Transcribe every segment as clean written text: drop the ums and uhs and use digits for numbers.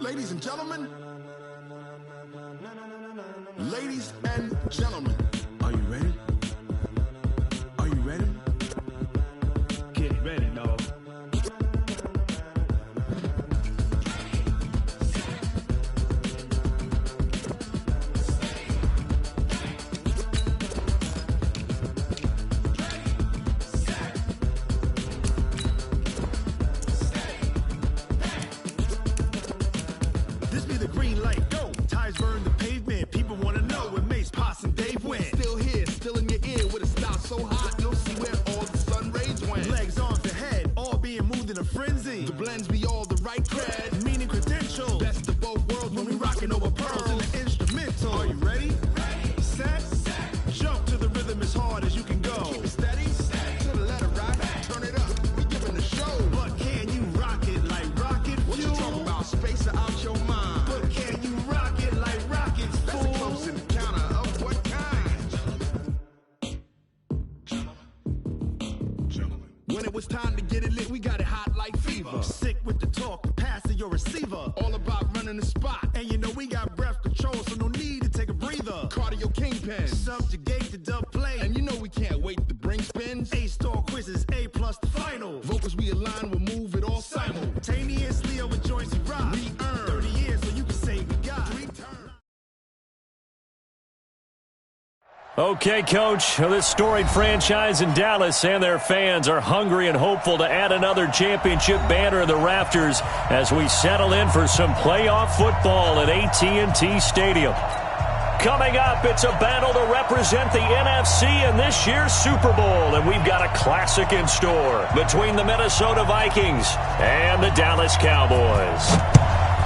Ladies and gentlemen, ladies and gentlemen, are you ready? Are you ready? Get ready, dog. This be the green light, go. Tires burn the pavement. People want to know where Mace, Poss, and Dave went. Still here, still in your ear with a style so hot, you'll see where all the sun rays went. Legs, arms, and head, all being moved in a frenzy. The blends be all the right cred, meaning credentials. Best of both worlds when we rocking over pearls in the instrumental. Are you ready? Ready. Set. Jump to the rhythm as hard as you can go. Keep it steady. To the letter right. Turn it up. We giving the show. But can you rock it like rocket fuel? What you talking about? Space or out your mind? But can you rock it like rockets, fool? That's a close encounter of what kind? Gentlemen. When it was time to get it lit, we got it hot like fever. Sick with the talk, the pass to your receiver. All about running the spot. And you know we got breath control, so no need to take a breather. Cardio kingpin. Subjugate the dub play. And you know we can't wait to bring spins. A-star quizzes, A+ the final. Vocals we align, we'll move it all simultaneously over joints we rock. We earn 30 years, so you can say we got 3 turns. Okay, Coach, this storied franchise in Dallas and their fans are hungry and hopeful to add another championship banner in the rafters as we settle in for some playoff football at AT&T Stadium. Coming up, it's a battle to represent the NFC in this year's Super Bowl, and we've got a classic in store between the Minnesota Vikings and the Dallas Cowboys.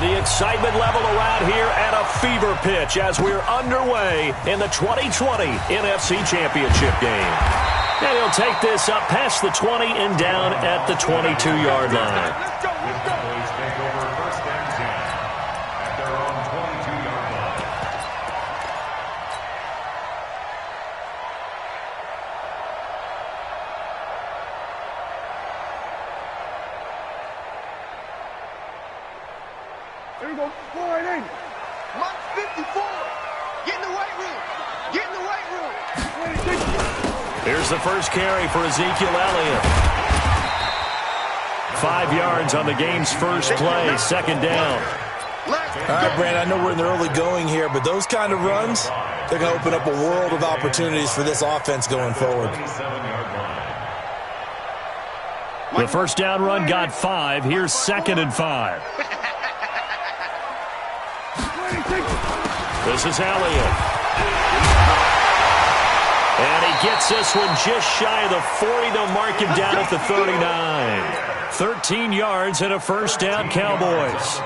The excitement level around here at a fever pitch as we're underway in the 2020 NFC Championship game. And he'll take this up past the 20 and down at the 22-yard line. Let's go. Cowboys take over first and 10 at their own 22-yard line. Here we go, 4-8. Mark 54. Get in the weight room. Get in the weight room. Here's the first carry for Ezekiel Elliott. 5 yards on the game's first play, second down. All right, Brandon, I know we're in the early going here, but those kind of runs, they're going to open up a world of opportunities for this offense going forward. The first down run got 5. Here's 2nd and 5. This is Elliott. And he gets this one just shy of the 40. They'll mark him down at the 39. 13 yards and a first down, Cowboys.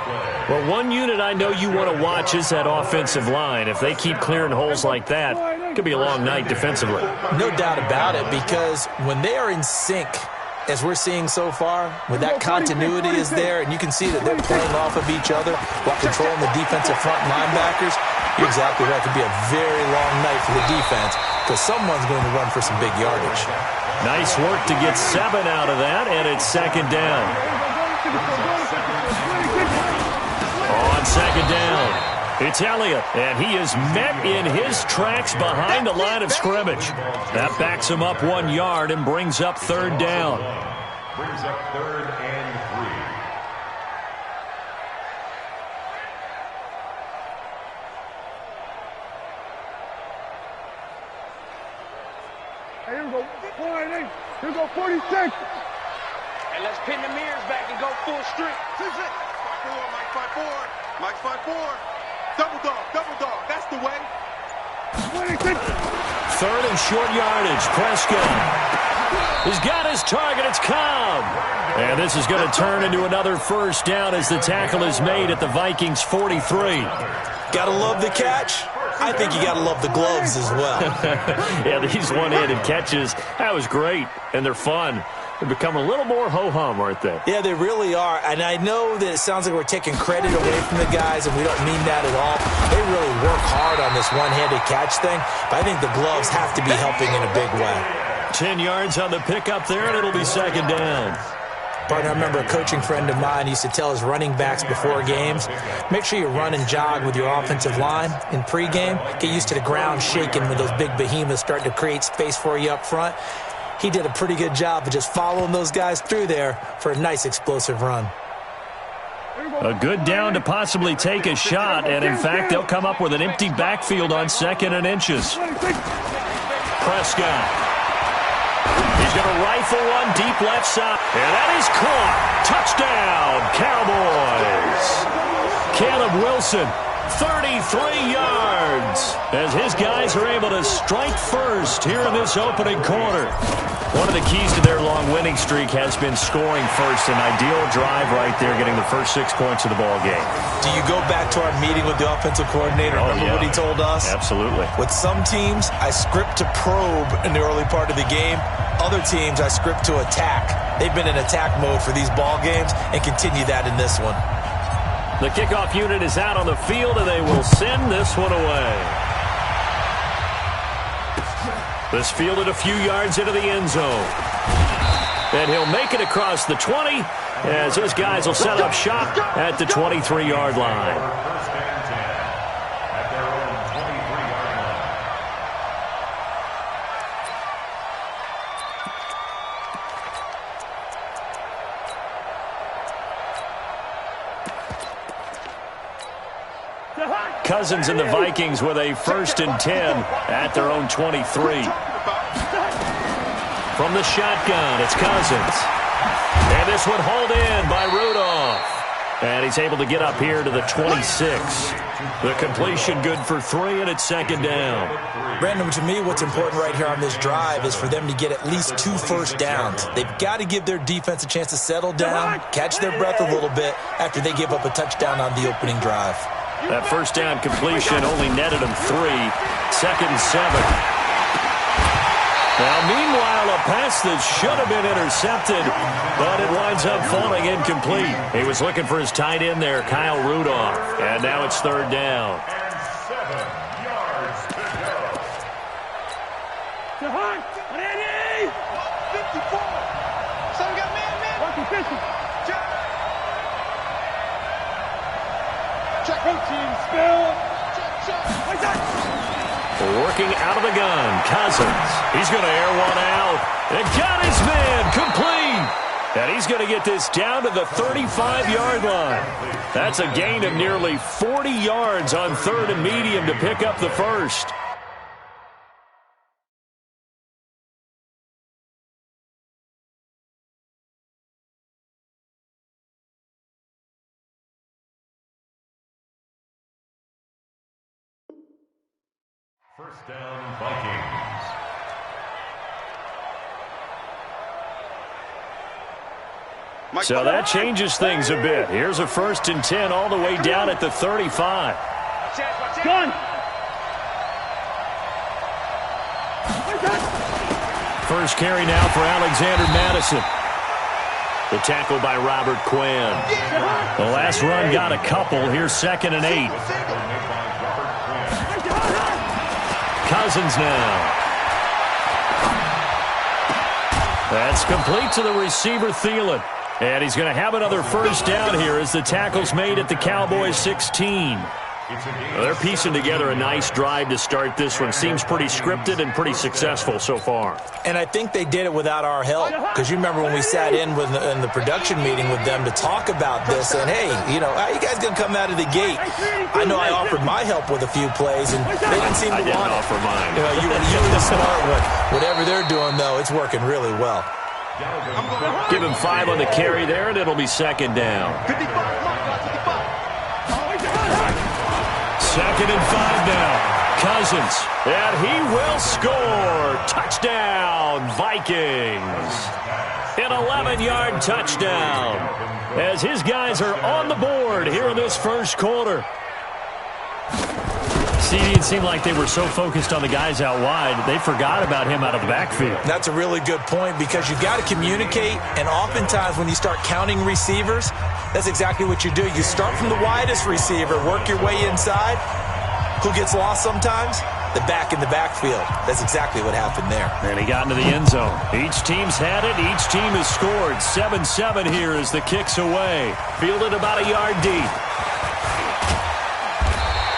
Well, one unit I know you want to watch is that offensive line. If they keep clearing holes like that, it could be a long night defensively. No doubt about it, because when they are in sync, as we're seeing so far, when that continuity is there, and you can see that they're playing off of each other while controlling the defensive front linebackers, you're exactly right. It could be a very long night for the defense because someone's going to run for some big yardage. Nice work to get 7 out of that, and it's second down. On second down, it's Elliott, and he is met in his tracks behind the line of scrimmage. That backs him up 1 yard and brings up third down. Brings up 3rd and 3. Hey, here we go, 4-8. Here we go, 46. And let's pin the mirrors back and go full strength. 6-6. 5-4, Mike 5-4. Mike 5-4. Double dog. That's the way. 26. 3rd and short yardage. Prescott. He's got his target. It's Cobb. And this is going to turn into another first down as the tackle is made at the Vikings 43. Got to love the catch. I think you got to love the gloves as well. Yeah, these one-handed catches, that was great, and they're fun. have become a little more ho-hum, aren't they? Yeah, they really are. And I know that it sounds like we're taking credit away from the guys, and we don't mean that at all. They really work hard on this one-handed catch thing, but I think the gloves have to be helping in a big way. 10 yards on the pickup there, and it'll be second down. Partner, I remember a coaching friend of mine used to tell his running backs before games, make sure you run and jog with your offensive line in pregame. Get used to the ground shaking when those big behemoths start to create space for you up front. He did a pretty good job of just following those guys through there for a nice explosive run. A good down to possibly take a shot, and in fact, they'll come up with an empty backfield on 2nd and inches. Prescott. He's going to rifle one deep left side, and that is caught. Touchdown, Cowboys. Caleb Wilson, 33 yards, as his guys are able to strike first here in this opening quarter. One of the keys to their long winning streak has been scoring first. An ideal drive right there, getting the first 6 points of the ball game. Do you go back to our meeting with the offensive coordinator? Remember what he told us? Absolutely. With some teams, I script to probe in the early part of the game. Other teams, I script to attack. They've been in attack mode for these ball games and continue that in this one. The kickoff unit is out on the field, and they will send this one away. This fielded a few yards into the end zone. And he'll make it across the 20, as his guys will set up shop at the 23-yard line. First and 10 at their own 23-yard line. Cousins and the Vikings with a 1st and 10 at their own 23. From the shotgun, it's Cousins. And this one hauled in by Rudolph. And he's able to get up here to the 26. The completion good for 3, and it's 2nd down. Brandon, to me, what's important right here on this drive is for them to get at least 2 first downs. They've got to give their defense a chance to settle down, catch their breath a little bit after they give up a touchdown on the opening drive. That first down completion only netted him 3. 2nd and 7. Now, meanwhile, a pass that should have been intercepted, but it winds up falling incomplete. He was looking for his tight end there, Kyle Rudolph, and now it's 3rd down. And 7 yards to go. 54. So we got man. Check. Coaching spill. Check. Working out of the gun, Cousins. He's going to air one out. And got his man complete. And he's going to get this down to the 35-yard line. That's a gain of nearly 40 yards on 3rd and medium to pick up the first. First down, Vikings. So that changes things a bit. Here's a 1st and 10 all the way down at the 35. Gun. First carry now for Alexander Madison. The tackle by Robert Quinn. The last run got a couple. Here's 2nd and 8. Cousins now. That's complete to the receiver, Thielen. And he's going to have another first down here as the tackle's made at the Cowboys 16. Well, they're piecing together a nice drive to start this one. Seems pretty scripted and pretty successful so far. And I think they did it without our help. Because you remember when we sat in the production meeting with them to talk about this, and hey, you know, how you guys going to come out of the gate? I know I offered my help with a few plays, and they didn't seem to want it. I didn't offer mine. You know, you were the smart one. Whatever they're doing, though, it's working really well. Give him 5 on the carry there, and it'll be 2nd down. 2nd and 5 now. Cousins, and he will score. Touchdown, Vikings. An 11-yard touchdown as his guys are on the board here in this first quarter. CD, it seemed like they were so focused on the guys out wide, they forgot about him out of the backfield. That's a really good point because you've got to communicate, and oftentimes when you start counting receivers, that's exactly what you do. You start from the widest receiver, work your way inside. Who gets lost sometimes? The back in the backfield. That's exactly what happened there. And he got into the end zone. Each team's had it. Each team has scored. 7-7 here as the kick's away. Fielded about a yard deep.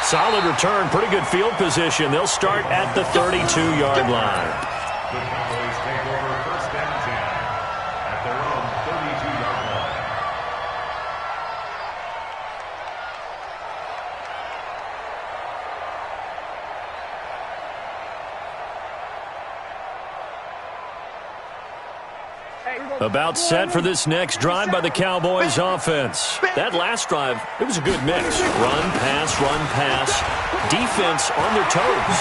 Solid return. Pretty good field position. They'll start at the 32-yard line. The Cowboys take over first and 10 at their own 32-yard line. About set for this next drive by the Cowboys offense. That last drive, it was a good mix. Run, pass, defense on their toes.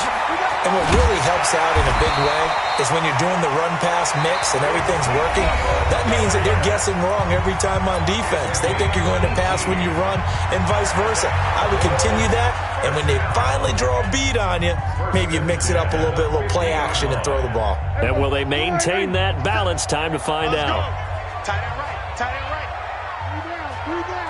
And what really helps out in a big way is when you're doing the run-pass mix and everything's working, that means that they're guessing wrong every time on defense. They think you're going to pass when you run and vice versa. I would continue that, and when they finally draw a beat on you, maybe you mix it up a little bit, a little play action and throw the ball. And will they maintain that balance? Time to find out. Tight end right. Tight end right. Three down.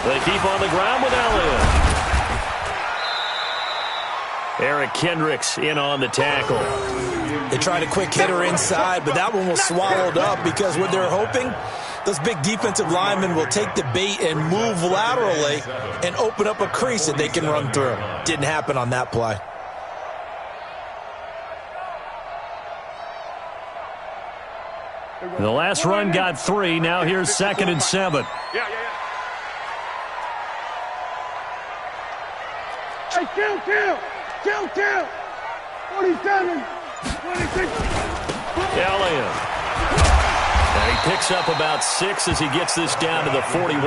They keep on the ground with Elliott. Eric Kendricks in on the tackle. They tried a quick hitter inside, but that one was swallowed up because what they're hoping, those big defensive linemen will take the bait and move laterally and open up a crease that they can run through. Didn't happen on that play. The last run got 3. Now here's 2nd and 7. Yeah. Hey, kill. 47, 26. Elliott. And he picks up about 6 as he gets this down to the 41.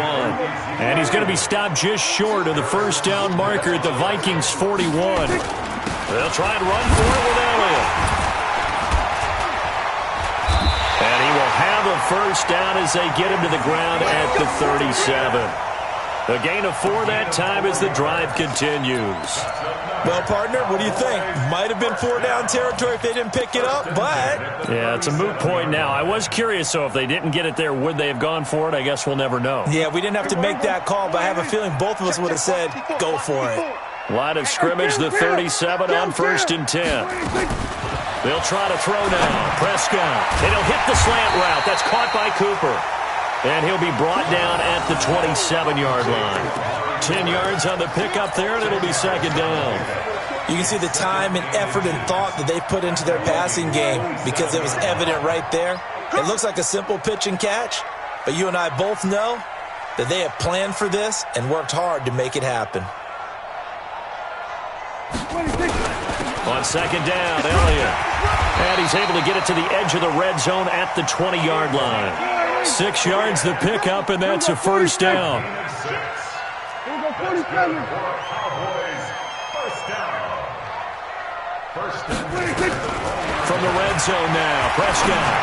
And he's going to be stopped just short of the first down marker at the Vikings' 41. They'll try and run for it with Elliott. And he will have a first down as they get him to the ground at the 37. A gain of 4 that time as the drive continues. Well, partner, what do you think? Might have been 4-down territory if they didn't pick it up, but... Yeah, it's a moot point now. I was curious, so if they didn't get it there, would they have gone for it? I guess we'll never know. Yeah, we didn't have to make that call, but I have a feeling both of us would have said, go for it. Line of scrimmage, the 37 on 1st and 10. They'll try to throw now. Prescott. And he'll hit the slant route. That's caught by Cooper. And he'll be brought down at the 27-yard line. 10 yards on the pickup there, and it'll be 2nd down. You can see the time and effort and thought that they put into their passing game because it was evident right there. It looks like a simple pitch and catch, but you and I both know that they have planned for this and worked hard to make it happen. On 2nd down, Elliott. And he's able to get it to the edge of the red zone at the 20-yard line. 6 yards the pickup, and that's a first down. Cowboys, first down. From the red zone now, Prescott.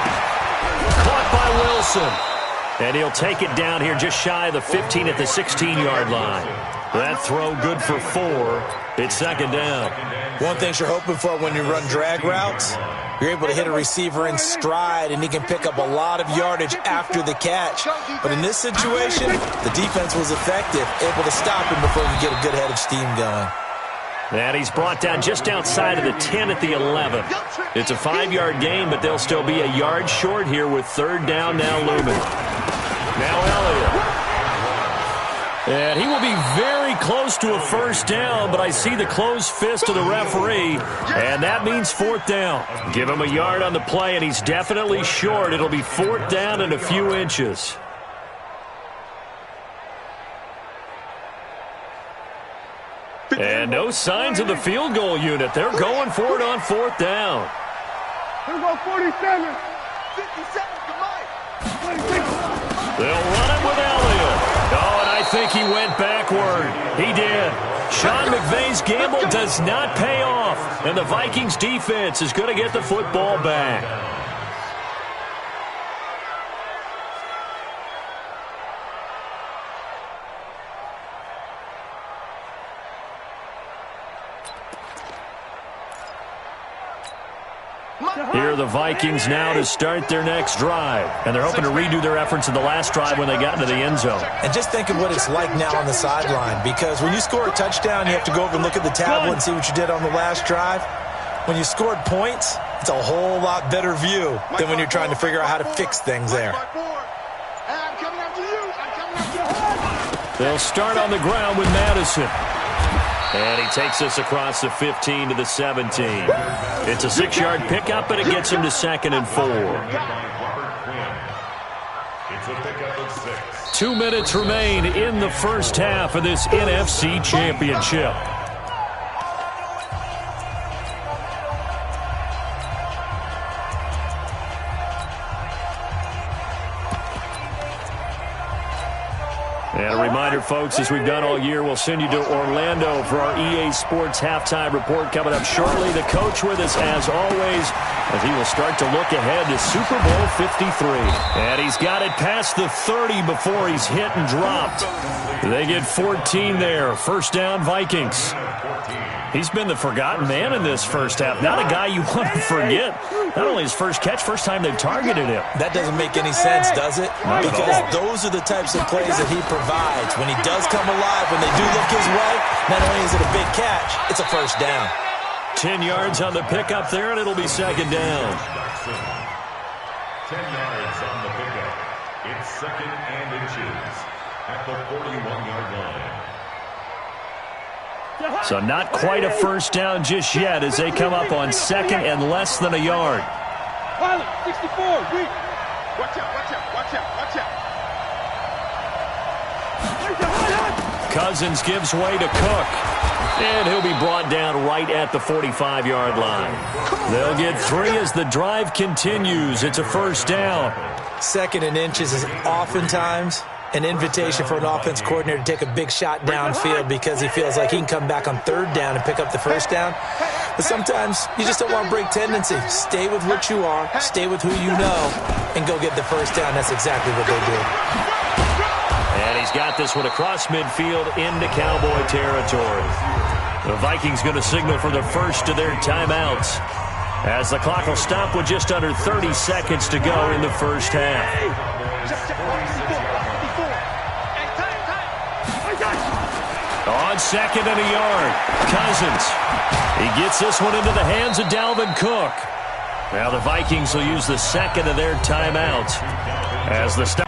Caught by Wilson. And he'll take it down here just shy of the 15 at the 16-yard line. That throw good for 4. It's 2nd down. One thing you're hoping for when you run drag routes, you're able to hit a receiver in stride, and he can pick up a lot of yardage after the catch. But in this situation, the defense was effective, able to stop him before he could get a good head of steam going. And he's brought down just outside of the 10 at the 11. It's a 5-yard gain, but they'll still be a yard short here with 3rd down now looming. Now Elliott. And he will be very close to a first down, but I see the closed fist of the referee, and that means 4th down. Give him a yard on the play, and he's definitely short. It'll be 4th down and a few inches. And no signs of the field goal unit. They're going for it on 4th down. Here we go, 47. 57, come on. 26. They'll run it with Elliott. Oh, and I think he went backward. He did. Sean McVay's gamble does not pay off, and the Vikings defense is going to get the football back. Here are the Vikings now to start their next drive. And they're hoping to redo their efforts in the last drive when they got into the end zone. And just think of what it's like now on the sideline, because when you score a touchdown, you have to go over and look at the tablet and see what you did on the last drive. When you scored points, it's a whole lot better view than when you're trying to figure out how to fix things there. They'll start on the ground with Madison. And he takes us across the 15 to the 17. It's a 6-yard pickup, but it gets him to 2nd and 4. It's a pickup of 6. 2 minutes remain in the first half of this NFC Championship. And a reminder, folks, as we've done all year, we'll send you to Orlando for our EA Sports Halftime Report coming up shortly. The coach with us, as always, as he will start to look ahead to Super Bowl 53. And he's got it past the 30 before he's hit and dropped. They get 14 there. First down, Vikings. He's been the forgotten man in this first half. Not a guy you want to forget. Not only his first catch, first time they've targeted him. That doesn't make any sense, does it? Because those are the types of plays that he provides. When he does come alive, when they do look his way, not only is it a big catch, it's a first down. 10 yards on the pickup there, and it'll be 2nd down. 10 yards on the pickup. It's 2nd and inches at the 41-yard line. So not quite a first down just yet as they come up on 2nd and less than a yard. Pilot, 64, weak. Watch out, watch out, watch out, watch out. Cousins gives way to Cook. And he'll be brought down right at the 45-yard line. They'll get 3 as the drive continues. It's a first down. 2nd and inches is oftentimes an invitation for an offense coordinator to take a big shot downfield because he feels like he can come back on 3rd down and pick up the first down. But sometimes you just don't want to break tendency. Stay with what you are, stay with who you know, and go get the first down. That's exactly what they did. And he's got this one across midfield into Cowboy territory. The Vikings going to signal for the first of their timeouts as the clock will stop with just under 30 seconds to go in the first half. On 2nd and a yard, Cousins. He gets this one into the hands of Dalvin Cook. Now the Vikings will use the 2nd of their timeouts as the stop.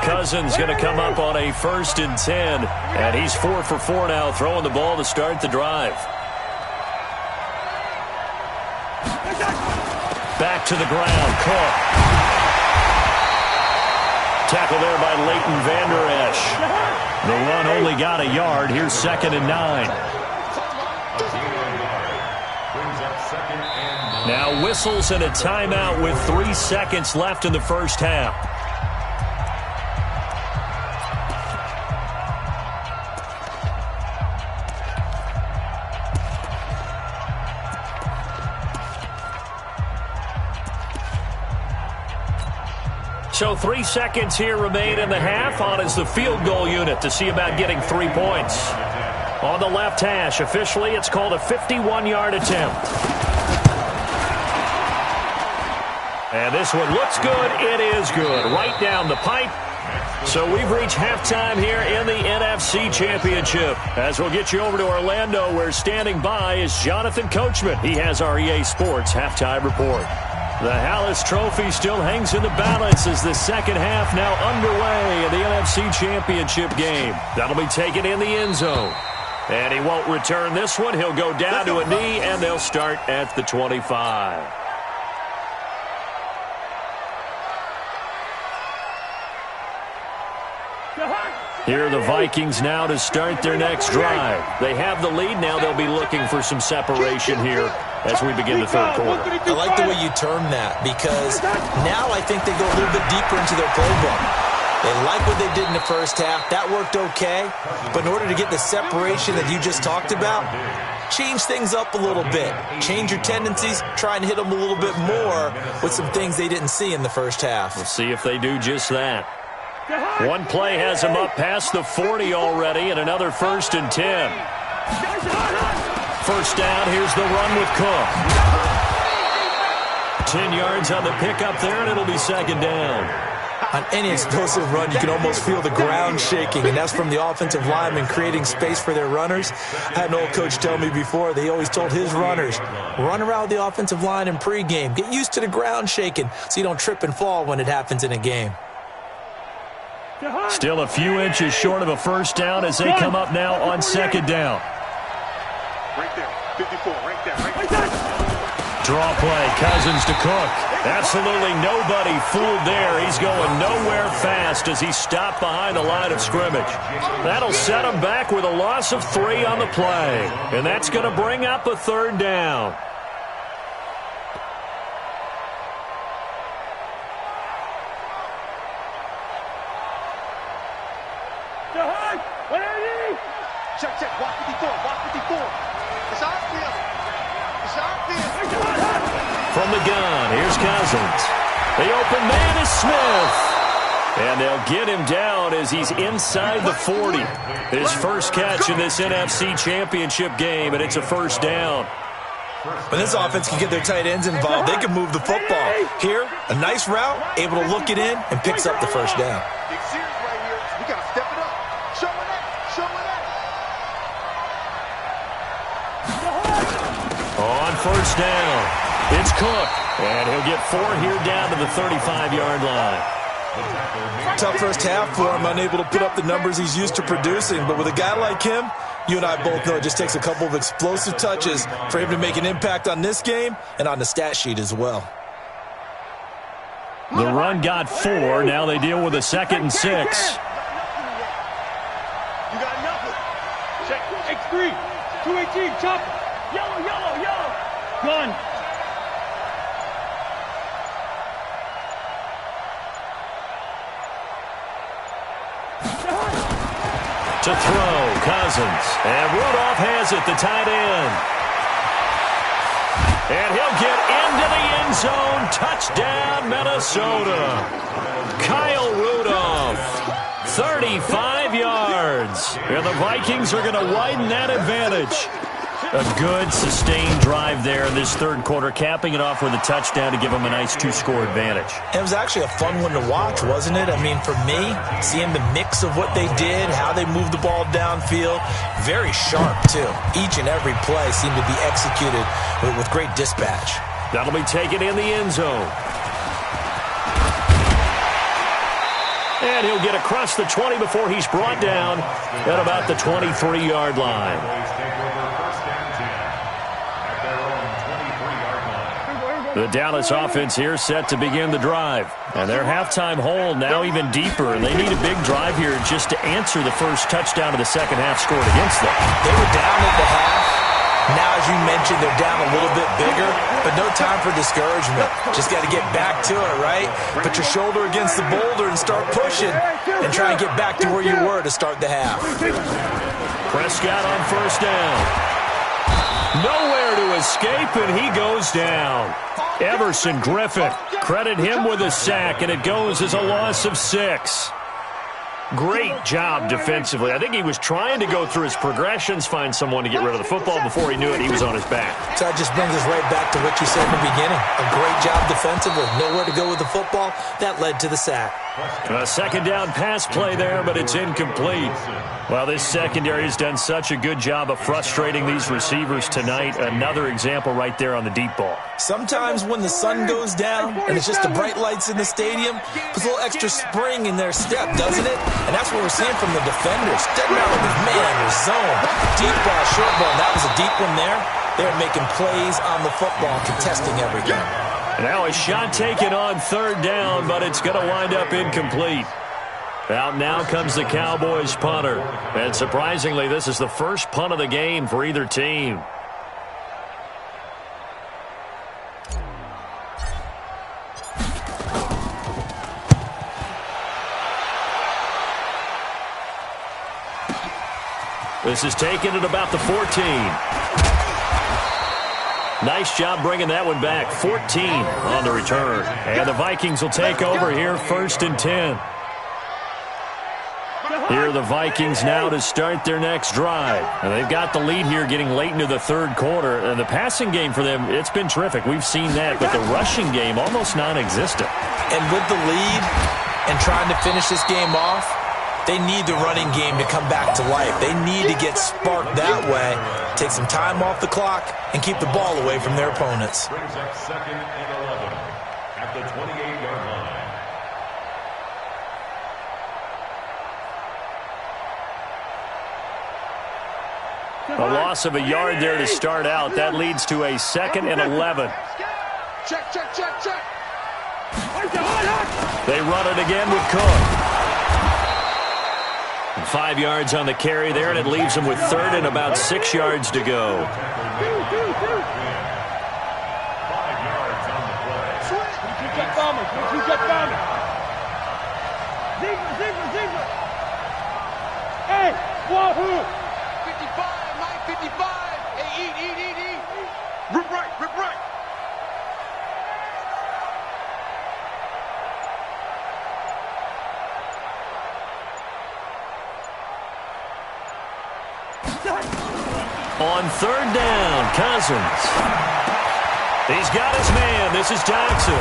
Cousins going to come up on a 1st and 10, and he's 4 for 4 now, throwing the ball to start the drive. Back to the ground, Cook. Tackle there by Leighton Vander Esch. The run only got a yard. Here's 2nd and 9. Now whistles and a timeout with 3 seconds left in the first half. So 3 seconds here remain in the half. On is the field goal unit to see about getting 3 points. On the left hash, officially it's called a 51-yard attempt. And this one looks good. It is good. Right down the pipe. So we've reached halftime here in the NFC Championship. As we'll get you over to Orlando, where standing by is Jonathan Coachman. He has our EA Sports Halftime Report. The Hallis Trophy still hangs in the balance as the second half now underway in the NFC Championship game. That'll be taken in the end zone. And he won't return this one. He'll go down to a knee, and they'll start at the 25. Here are the Vikings now to start their next drive. They have the lead. Now they'll be looking for some separation here as we begin the third quarter. I like the way you term that, because now I think they go a little bit deeper into their playbook. They like what they did in the first half. That worked okay. But in order to get the separation that you just talked about, change things up a little bit. Change your tendencies. Try and hit them a little bit more with some things they didn't see in the first half. We'll see if they do just that. One play has them up past the 40 already, and another 1st and 10. First down, here's the run with Cook. 10 yards on the pickup there, and it'll be 2nd down. On any explosive run, you can almost feel the ground shaking, and that's from the offensive linemen creating space for their runners. I had an old coach tell me before, they always told his runners, run around the offensive line in pregame. Get used to the ground shaking so you don't trip and fall when it happens in a game. Still a few inches short of a first down as they come up now on 2nd down. Right there, 54, right there, right there. Draw play, Cousins to Cook. Absolutely nobody fooled there. He's going nowhere fast as he stopped behind the line of scrimmage. That'll set him back with a loss of 3 on the play. And that's going to bring up a 3rd down. Check, walk 54, walk 54. It's outfield. It's outfield. From the gun, here's Cousins. The open man is Smith. And they'll get him down as he's inside the 40. His first catch in this NFC Championship game, and it's a 1st down. When this offense can get their tight ends involved, they can move the football. Here, a nice route, able to look it in, and picks up the 1st down. Big series right here. We got to step it up. Show it up. Show it up. On 1st down, it's Cook. And he'll get 4 here down to the 35-yard line. Tough first half for him, unable to put up the numbers he's used to producing. But with a guy like him, you and I both know it just takes a couple of explosive touches for him to make an impact on this game and on the stat sheet as well. The run got 4. Now they deal with a 2nd and 6. You got nothing. Check. X3. 218. Chopper. Yellow, yellow, yellow. Gun. To throw, Cousins. And Rudolph has it, the tight end. And he'll get into the end zone. Touchdown, Minnesota. Kyle Rudolph, 35 yards. And the Vikings are going to widen that advantage. A good, sustained drive there in this 3rd quarter, capping it off with a touchdown to give them a nice 2-score advantage. It was actually a fun one to watch, wasn't it? I mean, for me, seeing the mix of what they did, how they moved the ball downfield, very sharp, too. Each and every play seemed to be executed with great dispatch. That'll be taken in the end zone. And he'll get across the 20 before he's brought down at about the 23-yard line. The Dallas offense here set to begin the drive. And their halftime hole now even deeper. And they need a big drive here just to answer the first touchdown of the second half scored against them. They were down at the half. Now, as you mentioned, they're down a little bit bigger, but no time for discouragement. Just got to get back to it, right? Put your shoulder against the boulder and start pushing and try and get back to where you were to start the half. Prescott on 1st down. Nowhere to escape, and he goes down. Everson Griffin, credit him with a sack, and it goes as a loss of 6. Great job defensively. I think he was trying to go through his progressions, find someone to get rid of the football. Before he knew it, he was on his back. So that just brings us right back to what you said in the beginning. A great job defensively. Nowhere to go with the football. That led to the sack. A 2nd down pass play there, but it's incomplete. Well, this secondary has done such a good job of frustrating these receivers tonight. Another example right there on the deep ball. Sometimes when the sun goes down and it's just the bright lights in the stadium, puts a little extra spring in their step, doesn't it? And that's what we're seeing from the defenders. Doesn't matter if it's man or zone. Deep ball, short ball. That was a deep one there. They're making plays on the football, contesting everything. Now a shot taken on 3rd down, but it's going to wind up incomplete. Out now comes the Cowboys punter. And surprisingly, this is the first punt of the game for either team. This is taken at about the 14. Nice job bringing that one back. 14 on the return. And the Vikings will take over here, 1st and 10. Here are the Vikings now to start their next drive. And they've got the lead here getting late into the third quarter. And the passing game for them, it's been terrific. We've seen that, but the rushing game almost non-existent. And with the lead and trying to finish this game off, they need the running game to come back to life. They need to get sparked that way, take some time off the clock, and keep the ball away from their opponents. Brings up 2nd and 11 at the 28-yard line. A loss of a yard there to start out. That leads to a 2nd and 11. Check, check, check, check. They run it again with Cook. And 5 yards on the carry there, and it leaves them with 3rd and about 6 yards to go. 5 yards on the play. Two-jet bombers. Two-jet bombers. Ziegler. Hey, wahoo! 55, Mike, 55. Hey, eat. Rip right. On 3rd down, Cousins. He's got his man. This is Jackson.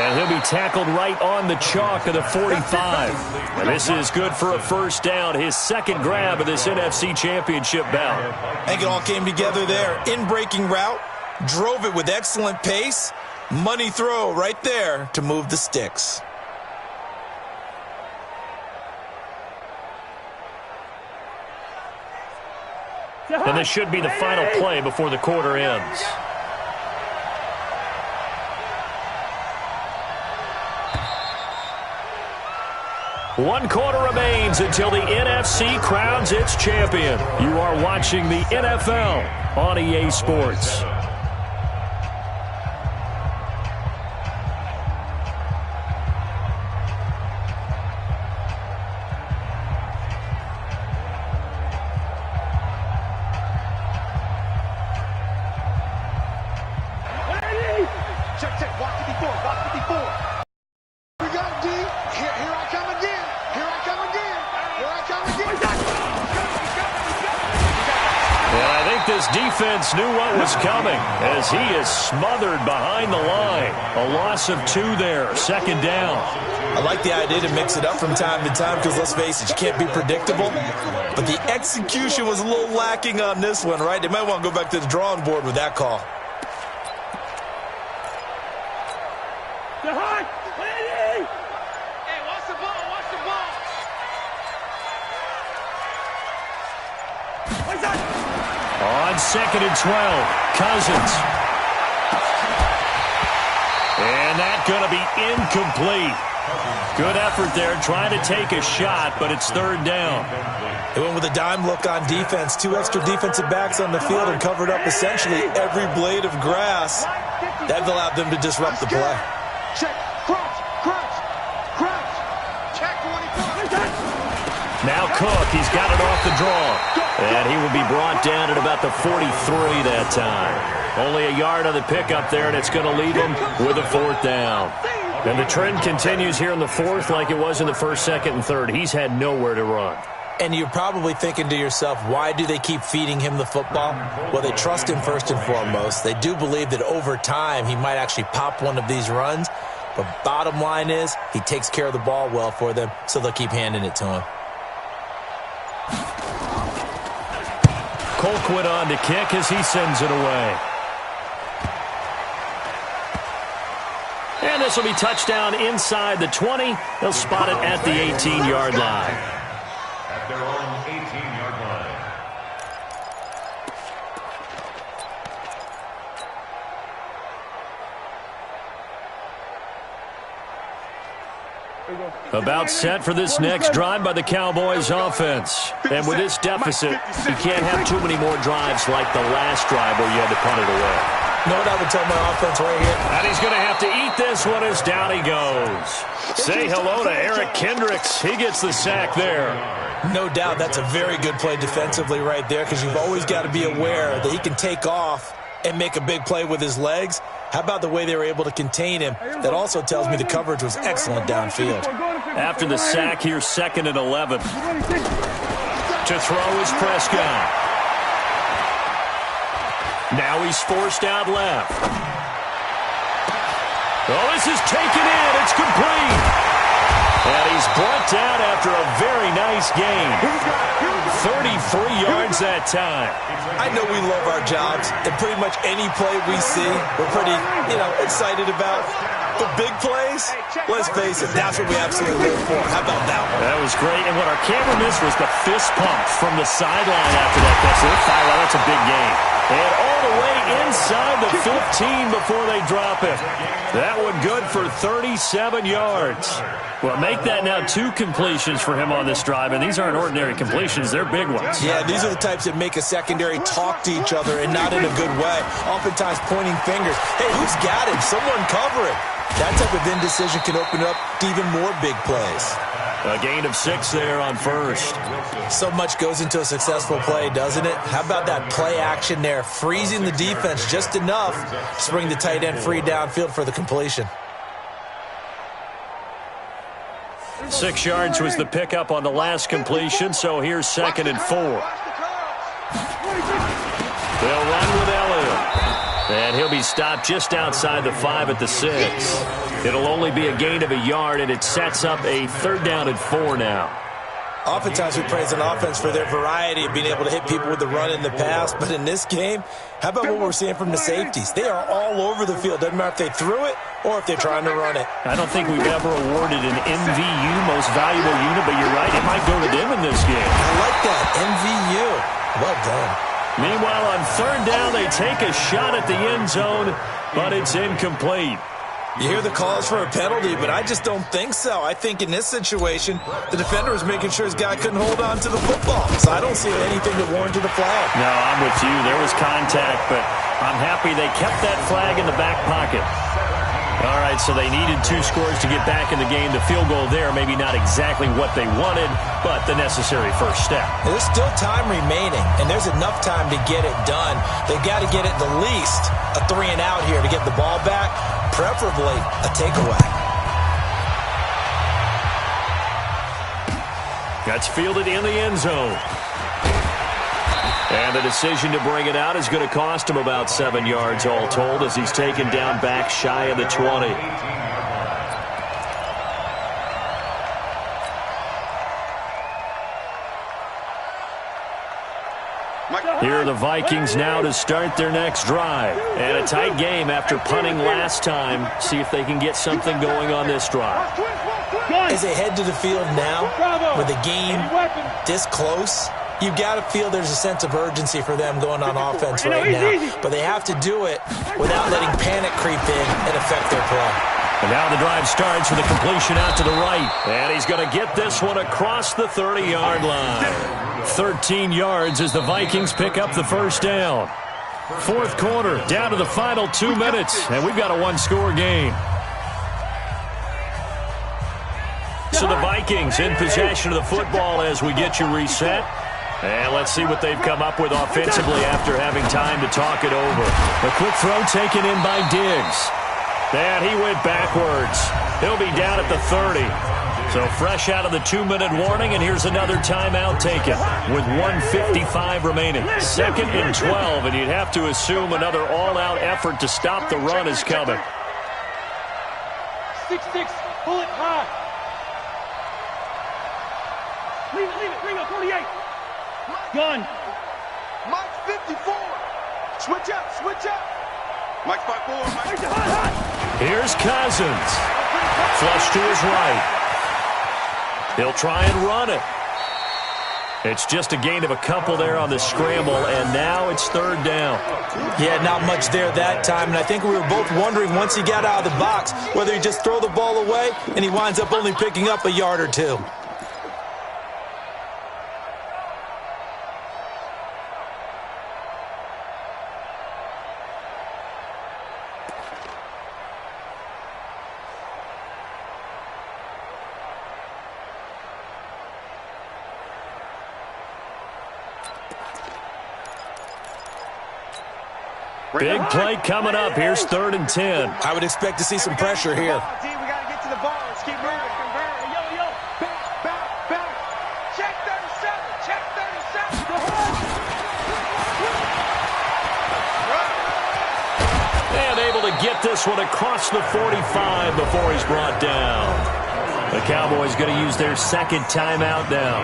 And he'll be tackled right on the chalk of the 45. And this is good for a 1st down, his 2nd grab of this NFC Championship bout. I think it all came together there. In-breaking route, drove it with excellent pace. Money throw right there to move the sticks. And this should be the final play before the quarter ends. One quarter remains until the NFC crowns its champion. You are watching the NFL on EA Sports. Check, watch 54. We got D. Here I come again. And I think this defense knew what was coming as he is smothered behind the line. A loss of 2 there, 2nd down. I like the idea to mix it up from time to time because, let's face it, you can't be predictable. But the execution was a little lacking on this one, right? They might want to go back to the drawing board with that call. Hey, watch the ball. On 2nd and 12, Cousins. And that's going to be incomplete. Good effort there, trying to take a shot, but it's 3rd down. They went with a dime look on defense. 2 extra defensive backs on the field and covered up essentially every blade of grass. That allowed them to disrupt the play. Check, crouch. Check 24. Now Cook, he's got it off the draw. And he will be brought down at about the 43 that time. Only a yard on the pickup there, and it's going to leave him with a 4th down. And the trend continues here in the 4th like it was in the 1st, 2nd, and 3rd. He's had nowhere to run. And you're probably thinking to yourself, why do they keep feeding him the football? Well, they trust him first and foremost. They do believe that over time he might actually pop one of these runs. But bottom line is he takes care of the ball well for them, so they'll keep handing it to him. Colquitt on to kick as he sends it away. And this will be touchdown inside the 20. They'll spot it at the 18-yard line. At their own 18-yard line. About set for this next drive by the Cowboys offense. And with this deficit, you can't have too many more drives like the last drive where you had to punt it away. Know what I would tell my offense right here? And he's going to have to eat this one as down he goes. Say hello to Eric Kendricks. He gets the sack there. No doubt that's a very good play defensively right there, because you've always got to be aware that he can take off and make a big play with his legs. How about the way they were able to contain him? That also tells me the coverage was excellent downfield. After the sack, here's 2nd and 11. To throw is Prescott. Now he's forced out left. Oh, this is taken in. It's complete. And he's brought down after a very nice game. 33 yards that time. I know we love our jobs, and pretty much any play we see, we're pretty, excited about. The big plays, let's face it, that's what we absolutely live for. How about that one? That was great. And what our camera missed was the fist pump from the sideline after that catch. That's a big game. And all the way inside the 15 before they drop it. That one good for 37 yards. Well, make that now 2 completions for him on this drive, and these aren't ordinary completions. They're big ones. Yeah, these are the types that make a secondary talk to each other, and not in a good way. Oftentimes pointing fingers. Hey, who's got him? Someone cover it. That type of indecision can open up to even more big plays. A gain of 6 there on first. So much goes into a successful play, doesn't it? How about that play action there? Freezing the defense just enough to bring the tight end free downfield for the completion. 6 yards was the pickup on the last completion, so here's 2nd and 4. They'll run with Elliott. And he'll be stopped just outside the 5 at the 6. It'll only be a gain of a yard, and it sets up a 3rd down and 4 now. Oftentimes we praise an offense for their variety of being able to hit people with the run in the pass, but in this game, how about what we're seeing from the safeties? They are all over the field. Doesn't matter if they threw it or if they're trying to run it. I don't think we've ever awarded an MVU, most valuable unit, but you're right, it might go to them in this game. I like that, MVU. Well done. Meanwhile, on 3rd down, they take a shot at the end zone, but it's incomplete. You hear the calls for a penalty, but I just don't think so. I think in this situation, the defender was making sure his guy couldn't hold on to the football. So I don't see anything that warranted a flag. No, I'm with you. There was contact, but I'm happy they kept that flag in the back pocket. All right, so they needed 2 scores to get back in the game. The field goal there, maybe not exactly what they wanted, but the necessary first step. There's still time remaining, and there's enough time to get it done. They've got to get it the least a 3 and out here to get the ball back, preferably a takeaway. That's fielded in the end zone. And the decision to bring it out is going to cost him about 7 yards all told, as he's taken down back shy of the 20. Here are the Vikings now to start their next drive. And a tight game after punting last time. See if they can get something going on this drive. As they head to the field now, with the game this close, you've got to feel there's a sense of urgency for them going on offense right now. But they have to do it without letting panic creep in and affect their play. And now the drive starts with a completion out to the right. And he's going to get this one across the 30-yard line. 13 yards as the Vikings pick up the first down. 4th quarter, down to the final 2 minutes. And we've got a 1-score game. So the Vikings in possession of the football as we get you reset. And let's see what they've come up with offensively after having time to talk it over. A quick throw taken in by Diggs. And he went backwards. He'll be down at the 30. So fresh out of the 2-minute warning, and here's another timeout taken with 1:55 remaining. 2nd and 12, and you'd have to assume another all-out effort to stop the run is coming. 6-6, pull it high. Leave it, bring up 48. Gun. Mike 54. Switch up. Mike 5-4. Here's Cousins. Flush to his right. He'll try and run it. It's just a gain of a couple there on the scramble, and now it's 3rd down. Yeah, not much there that time, and I think we were both wondering once he got out of the box whether he just throw the ball away and he winds up only picking up a yard or 2. Big play coming up. Here's 3rd and 10. I would expect to see some pressure here. We got to get to the ball. Let's keep moving. Back. Check 37. Check 37. And able to get this one across the 45 before he's brought down. The Cowboys going to use their 2nd timeout now.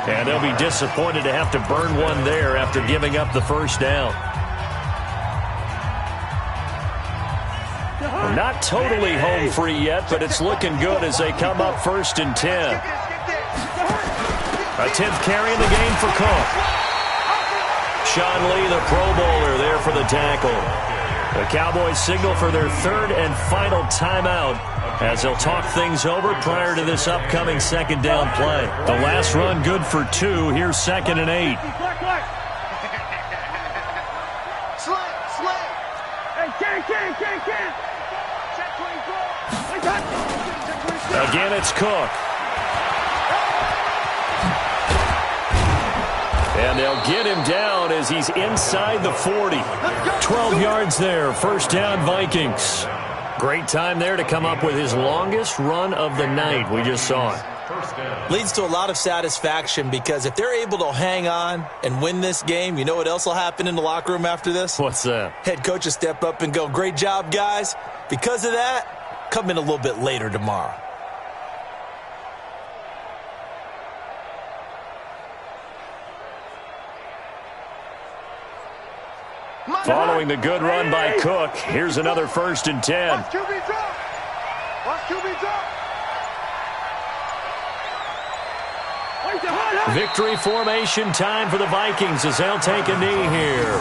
And they'll be disappointed to have to burn one there after giving up the 1st down. Not totally home free yet, but it's looking good as they come up 1st and 10. A 10th carry in the game for Cook. Sean Lee, the Pro Bowler, there for the tackle. The Cowboys signal for their 3rd and final timeout as they'll talk things over prior to this upcoming 2nd down play. The last run good for 2. Here's 2nd and 8. Slam. Hey, can. Check 24. Again, it's Cook. And they'll get him down as he's inside the 40. 12 yards there. 1st down, Vikings. Great time there to come up with his longest run of the night. We just saw it. Leads to a lot of satisfaction because if they're able to hang on and win this game, you know what else will happen in the locker room after this? What's that? Head coach will step up and go, great job, guys. Because of that, come in a little bit later tomorrow. Following the good run by Cook, here's another 1st and 10. Watch QB drop. Victory formation time for the Vikings as they'll take a knee here.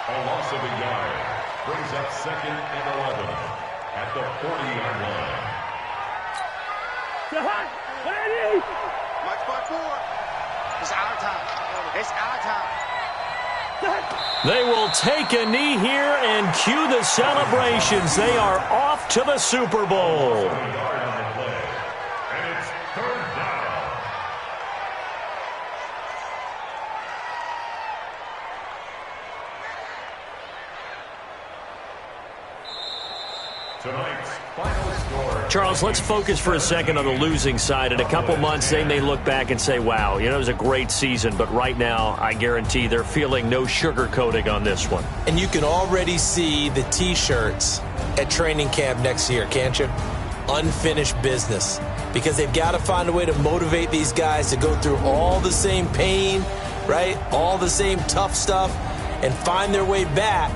A loss of a yard brings up 2nd and 11 at the 40-yard line. March by 4. It's our time. They will take a knee here and cue the celebrations. They are off to the Super Bowl. And it's 3rd down. Tonight's final score. Charles, let's focus for a second on the losing side. In a couple months, they may look back and say, wow, it was a great season. But right now, I guarantee they're feeling no sugarcoating on this one. And you can already see the T-shirts at training camp next year, can't you? Unfinished business. Because they've got to find a way to motivate these guys to go through all the same pain, right? All the same tough stuff, and find their way back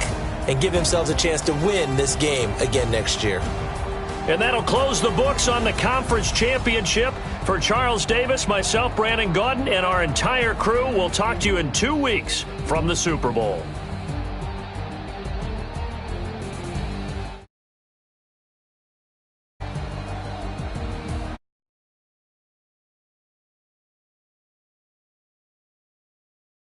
and give themselves a chance to win this game again next year. And that'll close the books on the conference championship. For Charles Davis, myself, Brandon Gaudin, and our entire crew, we'll talk to you in 2 weeks from the Super Bowl.